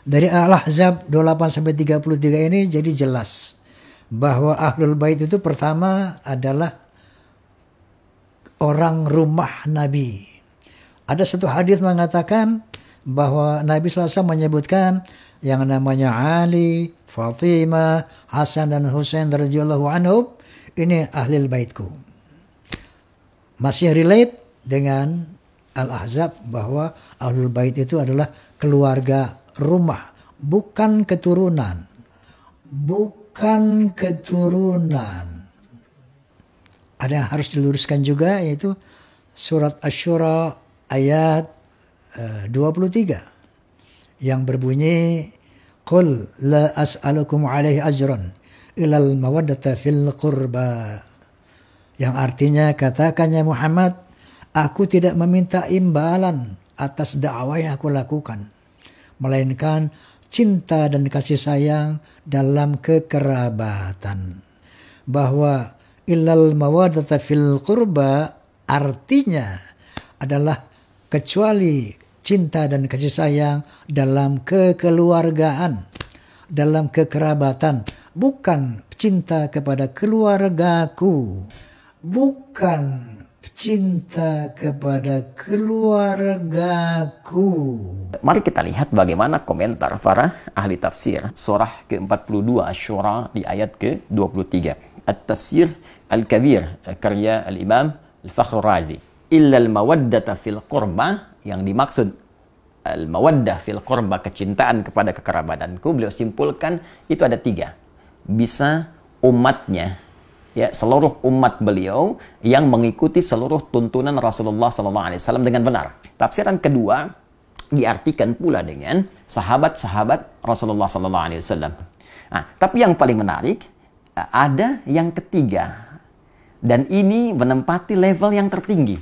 Dari Al-Ahzab 28-33 ini jadi jelas bahwa Ahlul Bait itu pertama adalah orang rumah Nabi. Ada satu hadis mengatakan bahwa Nabi SAW menyebutkan yang namanya Ali, Fatimah, Hasan dan Husain radhiyallahu anhum, ini Ahlul Baitku. Masih relate dengan Al-Ahzab bahwa Ahlul Bait itu adalah keluarga rumah, bukan keturunan. Bukan keturunan. Ada yang harus diluruskan juga, yaitu surat Asy-Syura ayat 23 yang berbunyi Qul la as'alukum alaihi ajran ilal mawaddata fil qurba, yang artinya katakannya Muhammad, aku tidak meminta imbalan atas dakwah yang aku lakukan, melainkan cinta dan kasih sayang dalam kekerabatan. Bahwa illal mawaddata fil qurba artinya adalah kecuali cinta dan kasih sayang dalam kekeluargaan, dalam kekerabatan, bukan cinta kepada keluargaku, bukan cinta kepada keluargaku. Mari kita lihat bagaimana komentar para ahli tafsir surah ke-42 Asy-Syura di ayat ke-23. At-Tafsir Al-Kabir karya Al-Imam Al-Fakhr Razi. Illa al-mawaddata fil qurba, yang dimaksud al-mawaddah fil qurba, kecintaan kepada kekerabatanku, beliau simpulkan itu ada 3. Bisa umatnya, ya, seluruh umat beliau yang mengikuti seluruh tuntunan Rasulullah SAW dengan benar. Tafsiran kedua diartikan pula dengan sahabat-sahabat Rasulullah SAW. Nah, tapi yang paling menarik ada yang ketiga, dan ini menempati level yang tertinggi,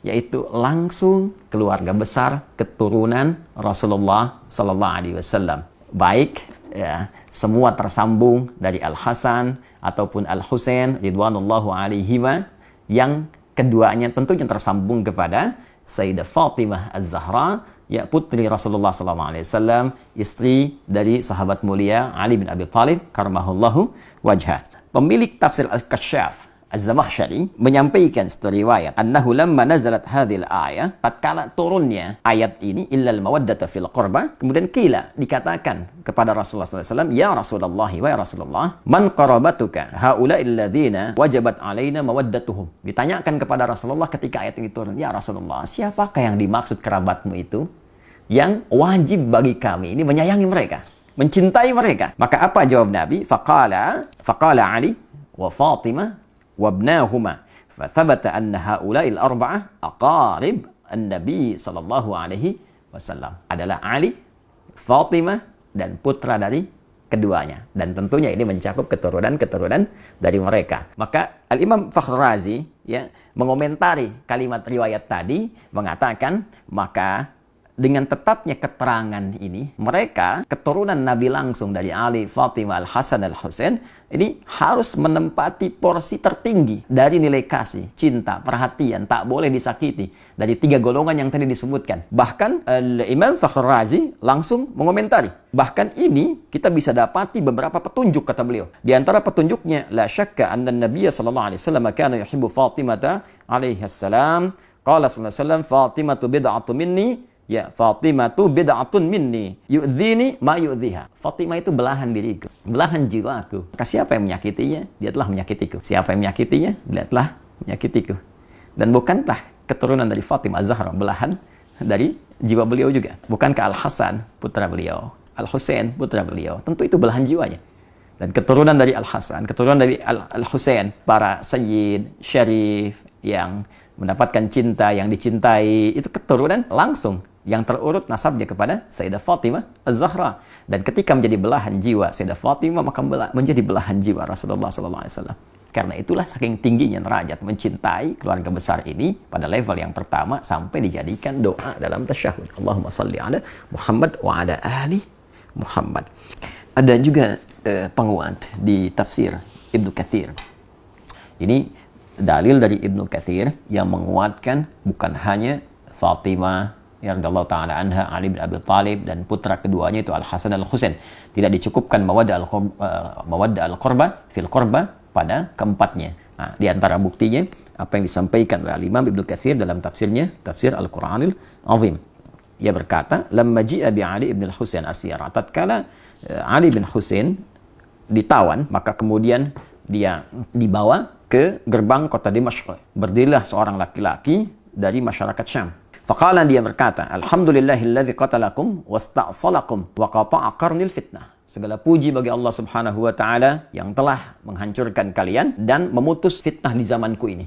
yaitu langsung keluarga besar keturunan Rasulullah SAW. Baik, ya, semua tersambung dari Al-Hasan ataupun Al-Husain ridwanullahu alaihima, yang keduanya tentunya tersambung kepada Sayyidah Fatimah Az-Zahra, ya, putri Rasulullah SAW, istri dari sahabat mulia Ali bin Abi Thalib karamahullahu wajhah. Pemilik tafsir Al-Kasyaf Az-Zamakhsyari menyampaikan satu riwayat, annahu lamma nazalat hadhil ayah, tatkala turunnya ayat ini, illal mawaddata fil qurba, kemudian kila, dikatakan kepada Rasulullah SAW, ya Rasulullah, wa ya Rasulullah, man qarabatuka haula'il ladzina wajabat alaina mawaddatuhum. Ditanyakan kepada Rasulullah ketika ayat ini turun, ya Rasulullah, siapakah yang dimaksud kerabatmu itu yang wajib bagi kami ini menyayangi mereka, mencintai mereka? Maka apa jawab Nabi? Faqala Ali wa Fatimah wabnahuma, fathabata anna haula'il arba'ah aqarib an-nabi sallallahu alaihi wasallam, adalah Ali, Fatimah, dan putra dari keduanya, dan tentunya ini mencakup keturunan-keturunan dari mereka. Maka Al-Imam Fakhr Razi, ya, mengomentari kalimat riwayat tadi, mengatakan maka dengan tetapnya keterangan ini, mereka keturunan Nabi langsung dari Ali, Fatimah, Al-Hasan, Al-Husain, ini harus menempati porsi tertinggi dari nilai kasih, cinta, perhatian, tak boleh disakiti, dari 3 golongan yang tadi disebutkan. Bahkan Imam Fakhr Razi langsung mengomentari, bahkan ini kita bisa dapati beberapa petunjuk, kata beliau. Di antara petunjuknya, la syakka anna Nabiya sallallahu alaihi wasallam kana yuhibbu Fatimata alaihi salam, qala sallallahu alaihi wasallam, Fatimatu bid'atu minni, ya, Fatimatu bid'atun minni yu'dhini ma yu'dhiha. Fatimah itu belahan diriku, belahan jiwaku. Maka siapa yang menyakitinya, dia telah menyakitiku. Siapa yang menyakitinya, dia telah menyakitiku. Dan bukankah keturunan dari Fatimah Az-Zahra belahan dari jiwa beliau juga? Bukankah Al-Hasan putra beliau, Al-Husain putra beliau? Tentu itu belahan jiwanya. Dan keturunan dari Al-Hasan, keturunan dari Al-Husain, para sayyid, syarif, yang mendapatkan cinta, yang dicintai, itu keturunan langsung yang terurut nasabnya kepada Sayyidah Fatimah Az-Zahra. Dan ketika menjadi belahan jiwa Sayyidah Fatimah, maka menjadi belahan jiwa Rasulullah SAW. Karena itulah saking tingginya derajat mencintai keluarga besar ini pada level yang pertama sampai dijadikan doa dalam tasyahud. Allahumma salli ala Muhammad wa ala ali Muhammad. Ada juga penguat di tafsir Ibnu Katsir. Ini dalil dari Ibnu Katsir yang menguatkan bukan hanya Fatimah, ya radhiyallahu taala anha, Ali bin Abi Thalib, dan putra keduanya itu Al-Hasan dan Al-Husain. Tidak dicukupkan mawaddah al-qurba fil qurba pada keempatnya. Nah, di antara buktinya apa yang disampaikan oleh Imam Ibnu Katsir dalam tafsirnya, tafsir Al-Qur'anil Azim. Ia berkata, "Lamma ji'a bi Ali ibn al-Husain asyara." Tatkala Ali bin Husain ditawan, maka kemudian dia dibawa ke gerbang kota Dimashq. Berdirilah seorang laki-laki dari masyarakat Syam. Faqala, dia berkata, "Alhamdulillahilladzi qatalakum wasta'salakum wa qata'a qarnil fitnah." Segala puji bagi Allah Subhanahu wa taala yang telah menghancurkan kalian dan memutus fitnah di zamanku ini.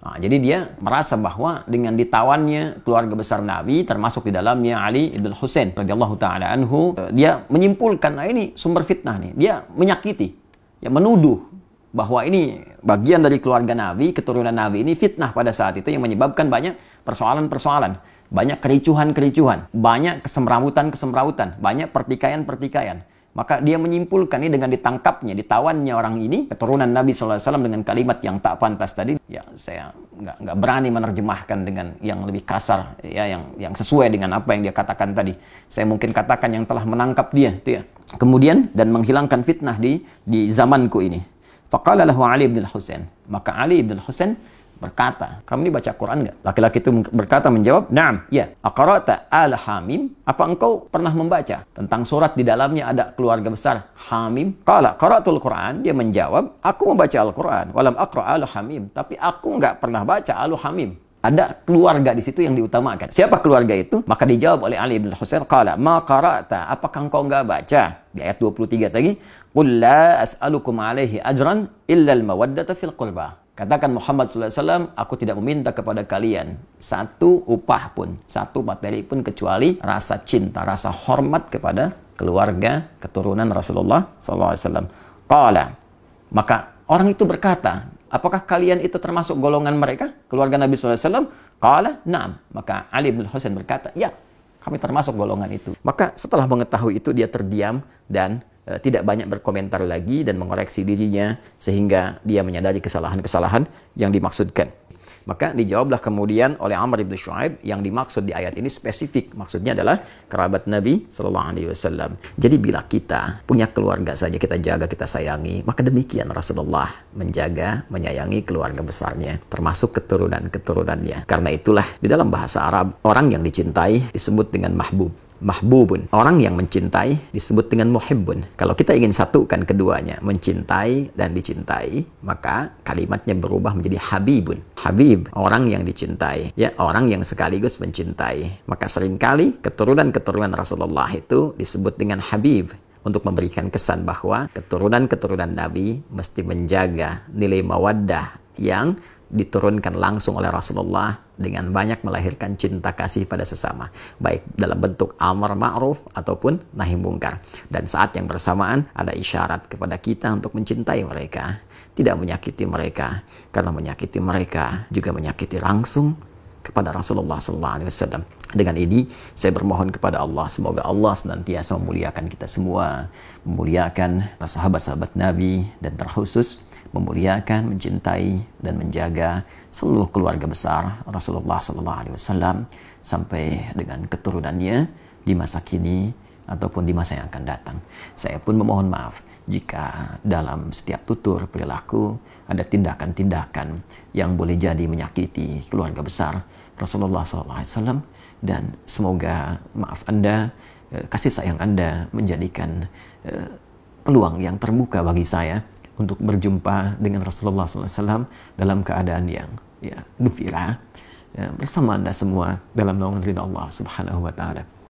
Nah, jadi dia merasa bahwa dengan ditawannya keluarga besar Nabi, termasuk di dalamnya Ali ibn Husain radhiyallahu taala anhu, dia menyimpulkan, nah ini sumber fitnah nih. Dia menyakiti, ya menuduh bahwa ini bagian dari keluarga Nabi, keturunan Nabi ini fitnah pada saat itu yang menyebabkan banyak persoalan-persoalan, banyak kericuhan-kericuhan, banyak kesemrawutan-kesemrawutan, banyak pertikaian-pertikaian. Maka dia menyimpulkan ini dengan ditangkapnya, ditawannya orang ini, keturunan Nabi SAW dengan kalimat yang tak pantas tadi. Ya, saya nggak berani menerjemahkan dengan yang lebih kasar, ya, yang sesuai dengan apa yang dia katakan tadi. Saya mungkin katakan yang telah menangkap dia, itu ya. Kemudian, dan menghilangkan fitnah di zamanku ini. Faqala lahu Ali bin Husain. Maka Ali bin Husain berkata, "Kamu ini baca Quran nggak?" Laki-laki itu berkata, menjawab, "Naam, ya." "Aqra'ta al-Hamim?" Apa engkau pernah membaca tentang surat di dalamnya ada keluarga besar Hamim? Qala qara'tul Quran. Dia menjawab, "Aku membaca Al-Quran, walam aqra' al-Hamim." Tapi aku nggak pernah baca al-Hamim. Ada keluarga di situ yang diutamakan. Siapa keluarga itu? Maka dijawab oleh Ali bin Husain, "Qala ma qara'ta?" Apakah engkau nggak baca? Di ayat 23 tadi, "Qul la as'alukum alaihi ajran illa al-mawaddata fil qurba." Katakan Muhammad SAW, aku tidak meminta kepada kalian satu upah pun, satu materi pun, kecuali rasa cinta, rasa hormat kepada keluarga keturunan Rasulullah SAW. Qala, maka orang itu berkata, apakah kalian itu termasuk golongan mereka, keluarga Nabi SAW? Qala, na'am. Maka Ali bin Husain berkata, ya, kami termasuk golongan itu. Maka setelah mengetahui itu, dia terdiam dan tidak banyak berkomentar lagi dan mengoreksi dirinya sehingga dia menyadari kesalahan-kesalahan yang dimaksudkan. Maka dijawablah kemudian oleh Amr bin Shu'aib, yang dimaksud di ayat ini spesifik, maksudnya adalah kerabat Nabi Sallallahu Alaihi Wasallam. Jadi bila kita punya keluarga saja kita jaga, kita sayangi, maka demikian Rasulullah menjaga, menyayangi keluarga besarnya, termasuk keturunan-keturunannya. Karena itulah di dalam bahasa Arab, orang yang dicintai disebut dengan mahbub. Mahbubun, orang yang mencintai disebut dengan muhibbun. Kalau kita ingin satukan keduanya, mencintai dan dicintai, maka kalimatnya berubah menjadi habibun. Habib, orang yang dicintai, ya, orang yang sekaligus mencintai. Maka seringkali keturunan-keturunan Rasulullah itu disebut dengan habib, untuk memberikan kesan bahwa keturunan-keturunan Nabi mesti menjaga nilai mawaddah yang diturunkan langsung oleh Rasulullah dengan banyak melahirkan cinta kasih pada sesama, baik dalam bentuk amar ma'ruf ataupun nahi mungkar. Dan saat yang bersamaan ada isyarat kepada kita untuk mencintai mereka, tidak menyakiti mereka, karena menyakiti mereka juga menyakiti langsung kepada Rasulullah SAW. Dengan ini saya bermohon kepada Allah, semoga Allah senantiasa memuliakan kita semua, memuliakan sahabat-sahabat Nabi, dan terkhusus memuliakan, mencintai, dan menjaga seluruh keluarga besar Rasulullah SAW sampai dengan keturunannya di masa kini ataupun di masa yang akan datang. Saya pun memohon maaf jika dalam setiap tutur perilaku ada tindakan-tindakan yang boleh jadi menyakiti keluarga besar Rasulullah SAW, dan semoga maaf Anda, kasih sayang Anda menjadikan peluang yang terbuka bagi saya untuk berjumpa dengan Rasulullah SAW dalam keadaan yang gembira bersama Anda semua dalam naungan ridha Allah Subhanahu wa Ta'ala.